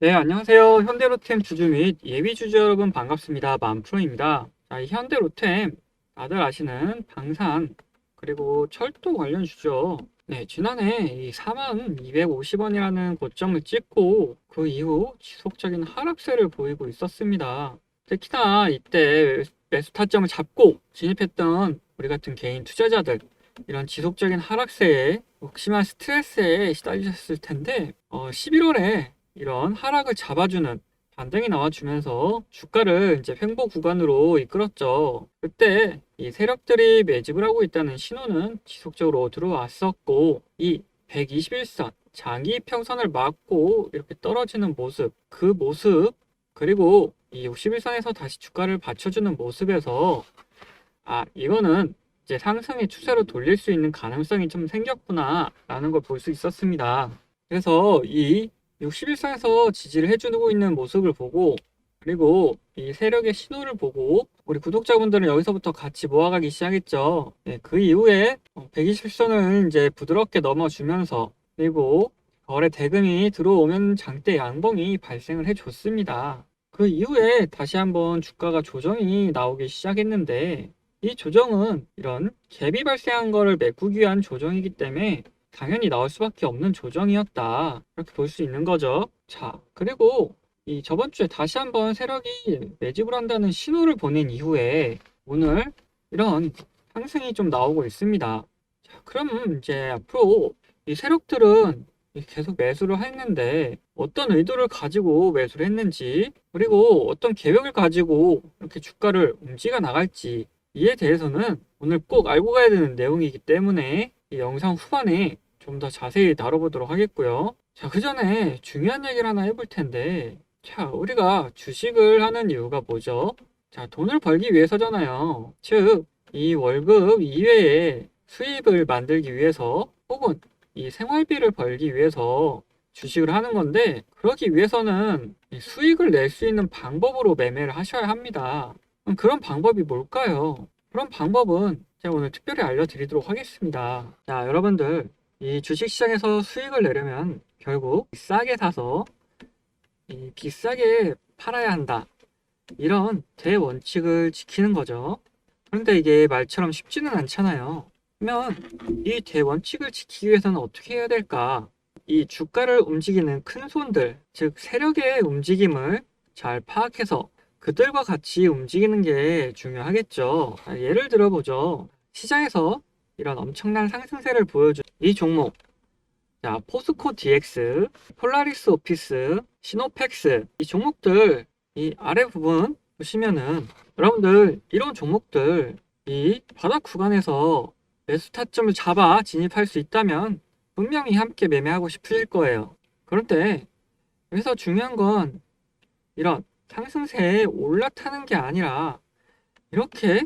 네, 안녕하세요. 현대로템 주주 및 예비 주주 여러분 반갑습니다. 만프로입니다. 자, 이 현대로템 다들 아시는 방산 그리고 철도 관련 주죠. 네, 지난해 이 4250원이라는 고점을 찍고 그 이후 지속적인 하락세를 보이고 있었습니다. 특히나 이때 매수 타점을 잡고 진입했던 우리 같은 개인 투자자들 이런 지속적인 하락세에 극심한 스트레스에 시달리셨을 텐데 11월에 이런 하락을 잡아주는 반등이 나와주면서 주가를 이제 횡보 구간으로 이끌었죠. 그때 이 세력들이 매집을 하고 있다는 신호는 지속적으로 들어왔었고, 이 121선 장기 평선을 막고 이렇게 떨어지는 모습, 그 모습, 그리고 이 61선에서 다시 주가를 받쳐주는 모습에서 이거는 이제 상승의 추세로 돌릴 수 있는 가능성이 좀 생겼구나 라는 걸 볼 수 있었습니다. 그래서 이 61선에서 지지를 해주고 있는 모습을 보고, 그리고 이 세력의 신호를 보고 우리 구독자분들은 여기서부터 같이 모아가기 시작했죠. 네, 그 이후에 120선을 이제 부드럽게 넘어주면서, 그리고 거래 대금이 들어오면 장대 양봉이 발생을 해줬습니다. 그 이후에 다시 한번 주가가 조정이 나오기 시작했는데, 이 조정은 이런 갭이 발생한 거를 메꾸기 위한 조정이기 때문에 당연히 나올 수밖에 없는 조정이었다. 이렇게 볼 수 있는 거죠. 자, 그리고 이 저번 주에 다시 한번 세력이 매집을 한다는 신호를 보낸 이후에 오늘 이런 상승이 좀 나오고 있습니다. 자, 그럼 이제 앞으로 이 세력들은 계속 매수를 했는데 어떤 의도를 가지고 매수를 했는지, 그리고 어떤 계획을 가지고 이렇게 주가를 움직여 나갈지, 이에 대해서는 오늘 꼭 알고 가야 되는 내용이기 때문에 이 영상 후반에 좀 더 자세히 다뤄보도록 하겠고요. 자, 그 전에 중요한 얘기를 하나 해볼 텐데, 자, 우리가 주식을 하는 이유가 뭐죠? 자, 돈을 벌기 위해서잖아요. 즉, 이 월급 이외에 수입을 만들기 위해서, 혹은 이 생활비를 벌기 위해서 주식을 하는 건데, 그러기 위해서는 이 수익을 낼 수 있는 방법으로 매매를 하셔야 합니다. 그런 방법이 뭘까요? 그런 방법은 제가 오늘 특별히 알려드리도록 하겠습니다. 자, 여러분들, 이 주식시장에서 수익을 내려면 결국 싸게 사서 비싸게 팔아야 한다. 이런 대원칙을 지키는 거죠. 그런데 이게 말처럼 쉽지는 않잖아요. 그러면 이 대원칙을 지키기 위해서는 어떻게 해야 될까? 이 주가를 움직이는 큰 손들, 즉 세력의 움직임을 잘 파악해서 그들과 같이 움직이는 게 중요하겠죠. 예를 들어보죠. 시장에서 이런 엄청난 상승세를 보여준 이 종목, 자, 포스코 DX, 폴라리스 오피스, 시노펙스, 이 종목들, 이 아래 부분 보시면은 여러분들 이런 종목들 이 바닥 구간에서 매수 타점을 잡아 진입할 수 있다면 분명히 함께 매매하고 싶으실 거예요. 그런데 여기서 중요한 건 이런 상승세에 올라타는 게 아니라 이렇게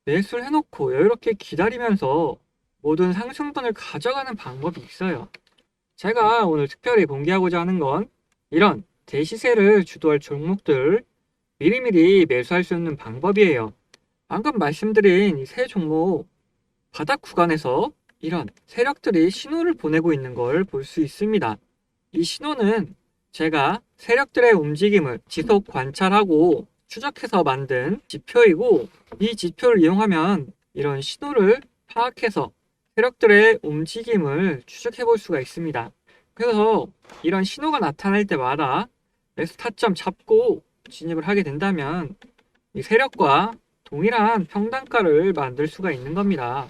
매수를 해놓고 여유롭게 기다리면서 모든 상승분을 가져가는 방법이 있어요. 제가 오늘 특별히 공개하고자 하는 건 이런 대시세를 주도할 종목들 미리미리 매수할 수 있는 방법이에요. 방금 말씀드린 이 세 종목 바닥 구간에서 이런 세력들이 신호를 보내고 있는 걸 볼 수 있습니다. 이 신호는 제가 세력들의 움직임을 지속 관찰하고 추적해서 만든 지표이고, 이 지표를 이용하면 이런 신호를 파악해서 세력들의 움직임을 추적해 볼 수가 있습니다. 그래서 이런 신호가 나타날 때마다 매수 타점 잡고 진입을 하게 된다면 이 세력과 동일한 평단가를 만들 수가 있는 겁니다.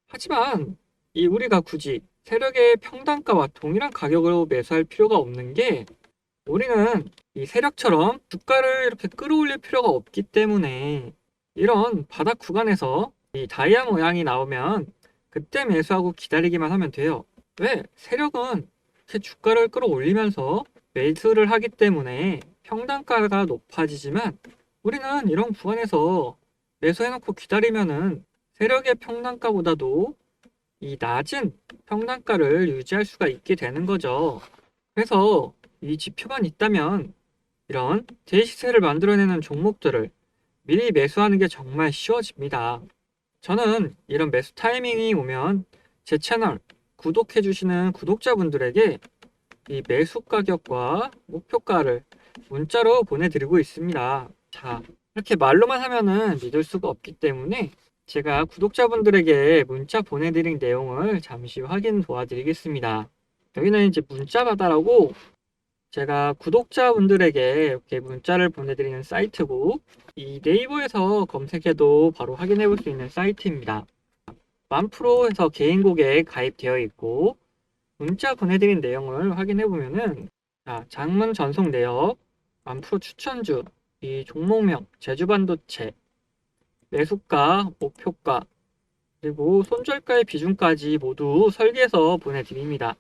하지만 이 우리가 굳이 세력의 평단가와 동일한 가격으로 매수할 필요가 없는 게, 우리는 이 세력처럼 주가를 이렇게 끌어올릴 필요가 없기 때문에 이런 바닥 구간에서 이 다이아 모양이 나오면 그때 매수하고 기다리기만 하면 돼요. 왜? 세력은 이렇게 주가를 끌어올리면서 매수를 하기 때문에 평단가가 높아지지만, 우리는 이런 구간에서 매수해놓고 기다리면은 세력의 평단가보다도 이 낮은 평단가를 유지할 수가 있게 되는 거죠. 그래서 이 지표만 있다면 이런 대시세를 만들어내는 종목들을 미리 매수하는 게 정말 쉬워집니다. 저는 이런 매수 타이밍이 오면 제 채널 구독해 주시는 구독자분들에게 이 매수 가격과 목표가를 문자로 보내드리고 있습니다. 자, 이렇게 말로만 하면은 믿을 수가 없기 때문에 제가 구독자분들에게 문자 보내드린 내용을 잠시 확인 도와드리겠습니다. 여기는 이제 문자 바다라고 제가 구독자분들에게 이렇게 문자를 보내드리는 사이트고, 이 네이버에서 검색해도 바로 확인해 볼 수 있는 사이트입니다. 만프로에서 개인 고객 가입되어 있고, 문자 보내드린 내용을 확인해 보면은, 장문 전송 내역, 만프로 추천주, 이 종목명, 제주반도체, 매수가, 목표가, 그리고 손절가의 비중까지 모두 설계해서 보내드립니다.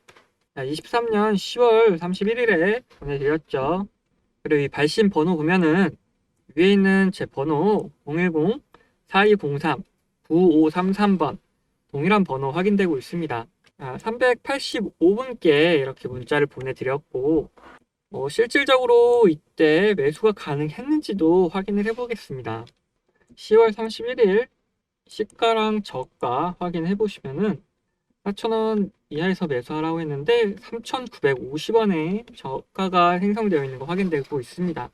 23년 10월 31일에 보내드렸죠. 그리고 이 발신 번호 보면은 위에 있는 제 번호 010-4203-9533번 동일한 번호 확인되고 있습니다. 385분께 이렇게 문자를 보내드렸고, 실질적으로 이때 매수가 가능했는지도 확인을 해보겠습니다. 10월 31일 시가랑 저가 확인해 보시면은 4,000원 이하에서 매수하라고 했는데 3,950원에 저가가 생성되어 있는 거 확인되고 있습니다.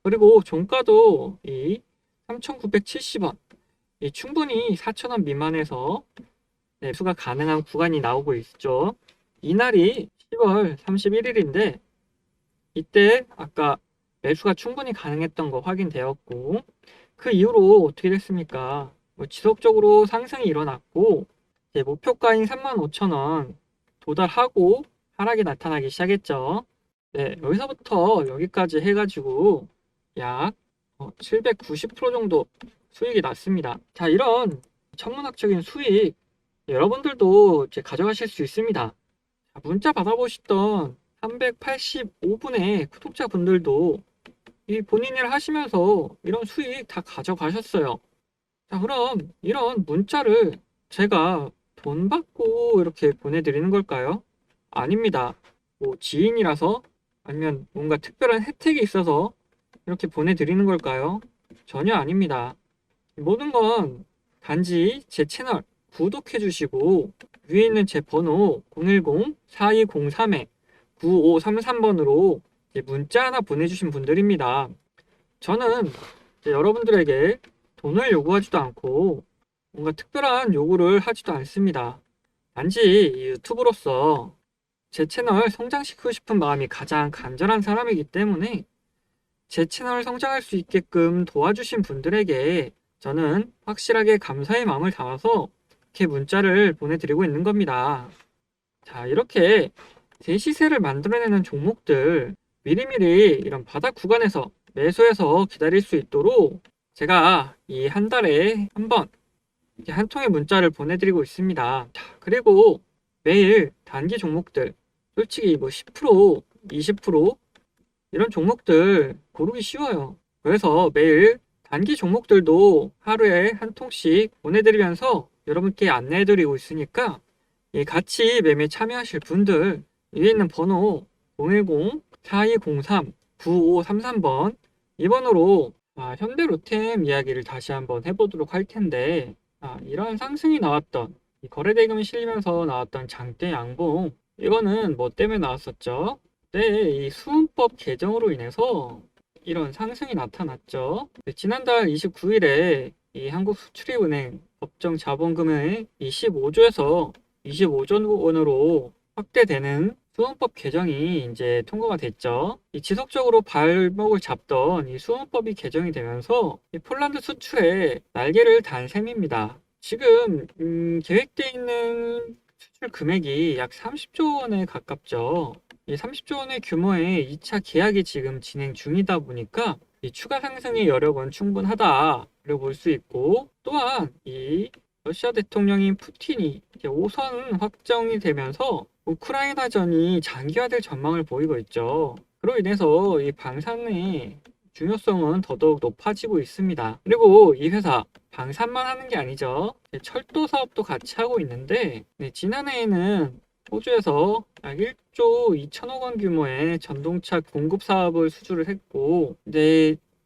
그리고 종가도 이 3,970원, 이 충분히 4,000원 미만에서 매수가 가능한 구간이 나오고 있죠. 이날이 10월 31일인데 이때 아까 매수가 충분히 가능했던 거 확인되었고, 그 이후로 어떻게 됐습니까? 지속적으로 상승이 일어났고, 목표가인 35,000원 도달하고 하락이 나타나기 시작했죠. 네, 여기서부터 여기까지 해가지고 약 790% 정도 수익이 났습니다. 자, 이런 천문학적인 수익 여러분들도 이제 가져가실 수 있습니다. 문자 받아보시던 385분의 구독자분들도 이 본인 일 하시면서 이런 수익 다 가져가셨어요. 자, 그럼 이런 문자를 제가 돈 받고 이렇게 보내드리는 걸까요? 아닙니다. 지인이라서 아니면 뭔가 특별한 혜택이 있어서 이렇게 보내드리는 걸까요? 전혀 아닙니다. 모든 건 단지 제 채널 구독해 주시고 위에 있는 제 번호 010-4203-9533번으로 문자 하나 보내주신 분들입니다. 저는 여러분들에게 돈을 요구하지도 않고 뭔가 특별한 요구를 하지도 않습니다. 단지 유튜브로서 제 채널 성장시키고 싶은 마음이 가장 간절한 사람이기 때문에 제 채널 성장할 수 있게끔 도와주신 분들에게 저는 확실하게 감사의 마음을 담아서 이렇게 문자를 보내드리고 있는 겁니다. 자, 이렇게 제 시세를 만들어내는 종목들 미리미리 이런 바닥 구간에서 매수해서 기다릴 수 있도록 제가 이 한 달에 한 번 한 통의 문자를 보내드리고 있습니다. 자, 그리고 매일 단기 종목들 솔직히 10%, 20% 이런 종목들 고르기 쉬워요. 그래서 매일 단기 종목들도 하루에 한 통씩 보내드리면서 여러분께 안내해드리고 있으니까 같이 매매 참여하실 분들 위에 있는 번호 010-4203-9533번 이 번호로 현대로템 이야기를 다시 한번 해보도록 할 텐데, 이런 상승이 나왔던 거래대금이 실리면서 나왔던 장대 양봉, 이거는 뭐 때문에 나왔었죠? 네, 이 수은법 개정으로 인해서 이런 상승이 나타났죠. 지난달 29일에 이 한국수출입은행 법정 자본금의 15조에서 25조 원으로 확대되는 수은법 개정이 이제 통과가 됐죠. 이 지속적으로 발목을 잡던 이 수은법이 개정이 되면서 이 폴란드 수출에 날개를 단 셈입니다. 지금 계획되어 있는 수출 금액이 약 30조 원에 가깝죠. 이 30조 원의 규모의 2차 계약이 지금 진행 중이다 보니까 이 추가 상승의 여력은 충분하다 볼 수 있고, 또한 이 러시아 대통령인 푸틴이 5선 확정이 되면서 우크라이나전이 장기화될 전망을 보이고 있죠. 그로 인해서 이 방산의 중요성은 더더욱 높아지고 있습니다. 그리고 이 회사 방산만 하는 게 아니죠. 철도 사업도 같이 하고 있는데, 지난해에는 호주에서 약 1조 2천억 원 규모의 전동차 공급 사업을 수주를 했고,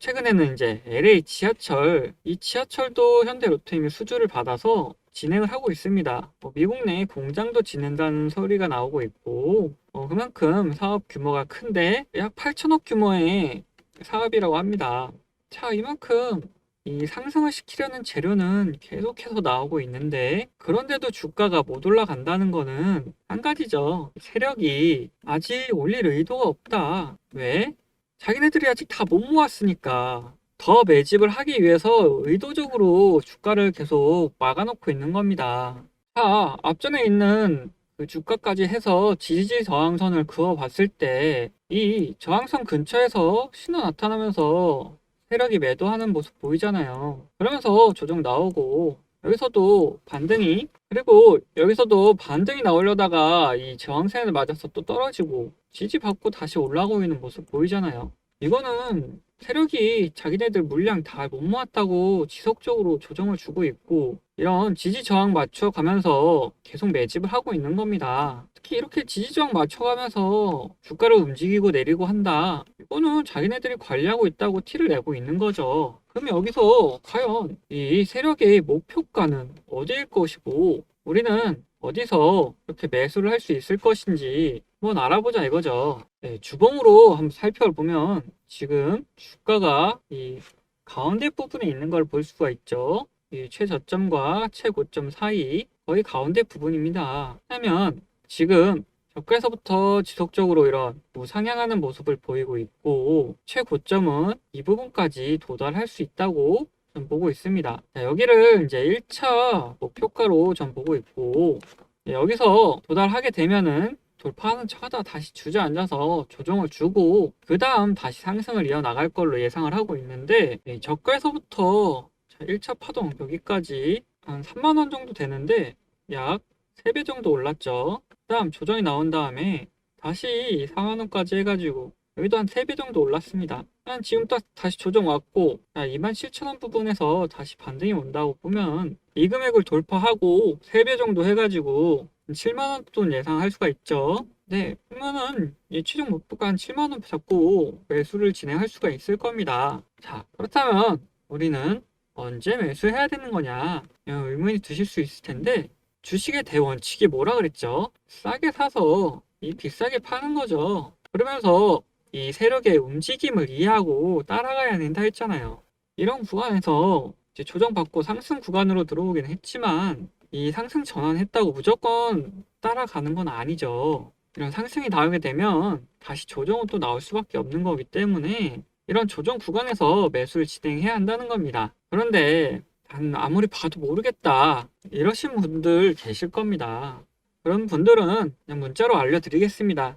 최근에는 이제 LA 지하철, 이 지하철도 현대로템이 수주를 받아서 진행을 하고 있습니다. 미국 내 공장도 짓는다는 소리가 나오고 있고, 그만큼 사업 규모가 큰데 약 8천억 규모의 사업이라고 합니다. 자, 이만큼 이 상승을 시키려는 재료는 계속해서 나오고 있는데, 그런데도 주가가 못 올라간다는 거는 한 가지죠. 세력이 아직 올릴 의도가 없다. 왜? 자기네들이 아직 다 못 모았으니까 더 매집을 하기 위해서 의도적으로 주가를 계속 막아놓고 있는 겁니다. 자, 앞전에 있는 그 주가까지 해서 지지 저항선을 그어 봤을 때 이 저항선 근처에서 신호 나타나면서 세력이 매도하는 모습 보이잖아요. 그러면서 조정 나오고 여기서도 반등이, 그리고 여기서도 반등이 나오려다가 이 저항선을 맞아서 또 떨어지고 지지받고 다시 올라가고 있는 모습 보이잖아요. 이거는 세력이 자기네들 물량 다 못 모았다고 지속적으로 조정을 주고 있고, 이런 지지 저항 맞춰가면서 계속 매집을 하고 있는 겁니다. 특히 이렇게 지지 저항 맞춰가면서 주가를 움직이고 내리고 한다. 이거는 자기네들이 관리하고 있다고 티를 내고 있는 거죠. 그럼 여기서 과연 이 세력의 목표가는 어디일 것이고, 우리는 어디서 이렇게 매수를 할 수 있을 것인지 한번 알아보자 이거죠. 네, 주봉으로 한번 살펴보면 지금 주가가 이 가운데 부분에 있는 걸 볼 수가 있죠. 이 최저점과 최고점 사이 거의 가운데 부분입니다. 왜냐면 지금 저가에서부터 지속적으로 이런 우상향하는 모습을 보이고 있고, 최고점은 이 부분까지 도달할 수 있다고 전 보고 있습니다. 자, 여기를 이제 1차 목표가로 전 보고 있고, 여기서 도달하게 되면은 돌파하는 척하다 다시 주저앉아서 조정을 주고 그 다음 다시 상승을 이어나갈 걸로 예상을 하고 있는데, 저가에서부터 1차 파동 여기까지 한 3만원 정도 되는데 약 3배 정도 올랐죠. 그 다음 조정이 나온 다음에 다시 4만원까지 해가지고 여기도 한 3배 정도 올랐습니다. 지금 딱 다시 조정 왔고 27,000원 부분에서 다시 반등이 온다고 보면 이 금액을 돌파하고 3배 정도 해가지고 7만원 돈 예상할 수가 있죠. 네, 그러면은 이 최종 목표가 한 7만원 잡고 매수를 진행할 수가 있을 겁니다. 자, 그렇다면 우리는 언제 매수해야 되는 거냐 의문이 드실 수 있을 텐데, 주식의 대원칙이 뭐라 그랬죠? 싸게 사서 이 비싸게 파는 거죠. 그러면서 이 세력의 움직임을 이해하고 따라가야 된다 했잖아요. 이런 구간에서 이제 조정받고 상승 구간으로 들어오긴 했지만 이 상승 전환했다고 무조건 따라가는 건 아니죠. 이런 상승이 나오게 되면 다시 조정은 또 나올 수밖에 없는 거기 때문에 이런 조정 구간에서 매수를 진행해야 한다는 겁니다. 그런데 난 아무리 봐도 모르겠다 이러신 분들 계실 겁니다. 그런 분들은 그냥 문자로 알려드리겠습니다.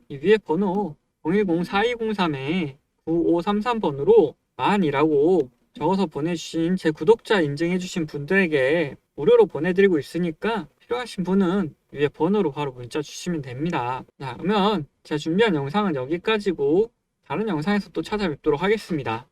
이 위에 번호 010-4203-9533번으로 만이라고 적어서 보내주신 제 구독자 인증해주신 분들에게 무료로 보내드리고 있으니까 필요하신 분은 위에 번호로 바로 문자 주시면 됩니다. 자, 그러면 제가 준비한 영상은 여기까지고 다른 영상에서 또 찾아뵙도록 하겠습니다.